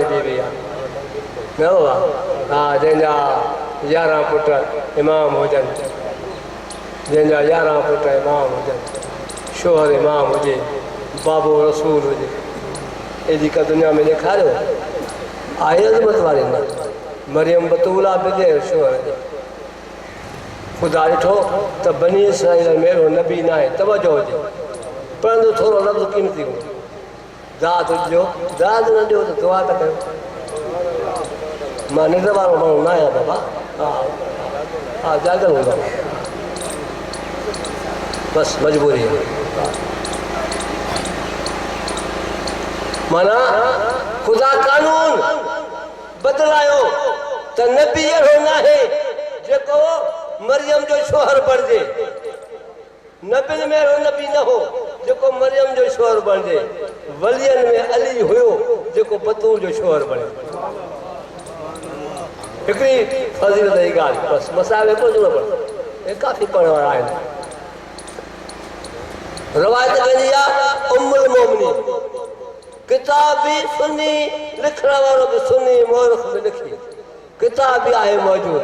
वारी बीवी आहे न बाबा हाँ जंहिंजा 11 पुट इमाम हुजनि जंहिंजा 11 पुट इमाम हुजनि शोहर इमाम हुजे बाबो रसूल हुजे एॾी का दुनिया में ॾेखारियो आहे अज़मत वारी न मरियम बतूला बिजे शोहर जे ख़ुदा ॾिठो त बनी इसराईल में अहिड़ो नबी न आहे तवजो हुजे पर थोरो लफ़्ज़ क़ीमती हुजे दाद ॾियो दाद न ॾियो त दुआ त कयो मां निंड वारो माण्हू न आहियां बाबा हा हा जागल हूंदो बसि मजबूरी आहे माना ख़ुदा कानून बदिलायो त नबी अहिड़ो न आहे जेको मरियम जो शोहर बणिजे नबियुनि में अहिड़ो नबी न हो जेको मरियम जो शोहर बणिजे वलियनि में अली हुयो जेको बतूल जो शोहर बणे हिकिड़ी फज़ीलत जी ॻाल्हि बसि मसाइल कुझु न पढ़ो हे काफ़ी पढ़ण वारा आहिनि रवायत वेंदी आहे उम्मुल मोमिनीन किताब भी सुन्नी लिखण वारो भी सुन्नी मोरख भी लिखी किताब भी आहे मौजूद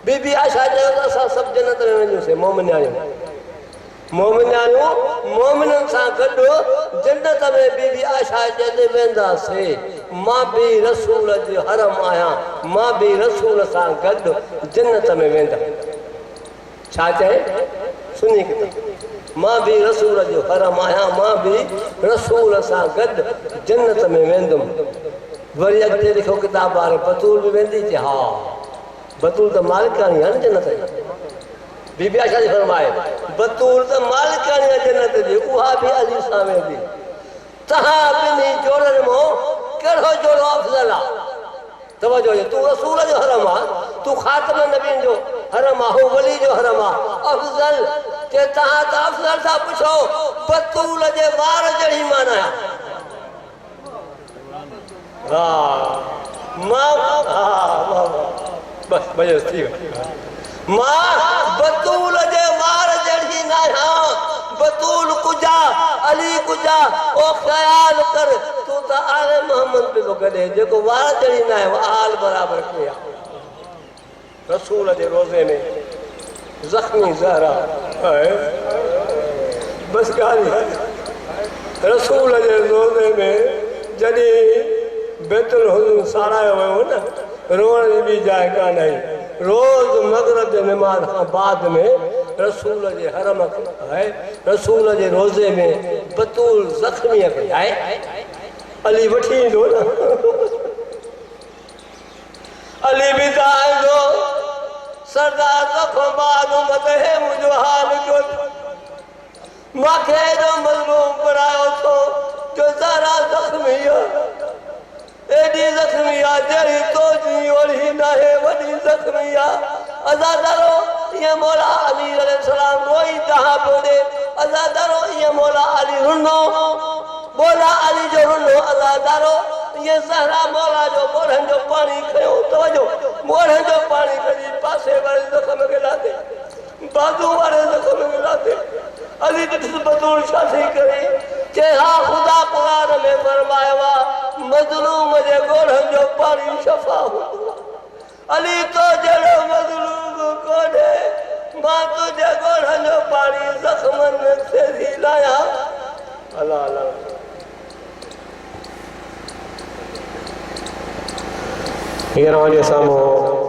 बीबी आयशा चयो त असां सभु जन्नत में वञूंसीं मोमिनियाणियूं मोमिननि सां गॾु जन्नत में बीबी आयशा चए वेंदासीं मां बि रसूल जो हरम आहियां मां बि रसूल सां गॾु जन्नत में वेंदमि छा चए सुन्नी किताब मां भी रसूल जो हरम आहियां मां भी रसूल सां गॾु जन्नत में वेंदुमि वरी अॻिते लिखो किताब वारे बतूल बि वेंदी चए हा बतूल त मालिकाणी आहे न जन्नत जी बीबी आयशा जी फरमाए बतूल त मालिकाणी आहे जन्नत जी उहा बि अली सां वेंदी तव्हां ॿिन्ही जोड़नि मां कहिड़ो जोड़ो अफ़ज़ल आहे तवजो तूं रसूल जो हरम आहे तूं ख़ातम नबीन जो हरम आहे हो वली जो हरम आहे अफ़ज़ल के तव्हां त अफ़ज़ल सां पुछो बतूल जे वार जहिड़ी माना आहे हा मां हा बस बस ठीक है मां बतूल जे वार जड़ी ना हां बतूल कुजा अली कुजा ओ ख्याल कर तू तो आले मोहम्मद पे गडे जेको वार जड़ी ना है आल बराबर किया रसूल जे रोजे में जख्मी ज़हरा है बस गाली है रसूल जे रोजे में जड़ी बेतुल हुजूर सारायो हो ना रोण जी भी जाए कान आई रोज मगरिब जे नमाज खां बाद में रसूल जे हरम है रसूल जे रोज़े में बतूल ज़ख्मी है अली वठी ईंदो न अली भी आईंदो सरदार तोखां मालूम है मुंहिंजो हाल जो मूंखे एॾो मज़लूम बणायो थो जो ज़रा ज़ख्मी एडी जख्मी आ जड़ी तो जी ओढ़ी ना है वडी जख्मी आ अज़ादारो ये मौला अली अलैहि सलाम रोई जहां बोले अज़ादारो ये मौला अली रुनो मौला अली जो रुनो अज़ादारो ये ज़हरा मौला जो मोरन जो पानी खयो तवजो मोरन जो पानी कजी पासे वाले जख्म के लाते बाजू वाले जख्म के लाते अली दिस बतूल शादी करे के हा खुदा कुरान में फरमाया मजलूम जे गोढ़न जो पानी शफा हो अली तो जड़ो मजलूम कोने मां तुझे गोढ़न जो पानी जख्मन में से लाया अल्लाह अल्लाह हींअर जे साम्हूं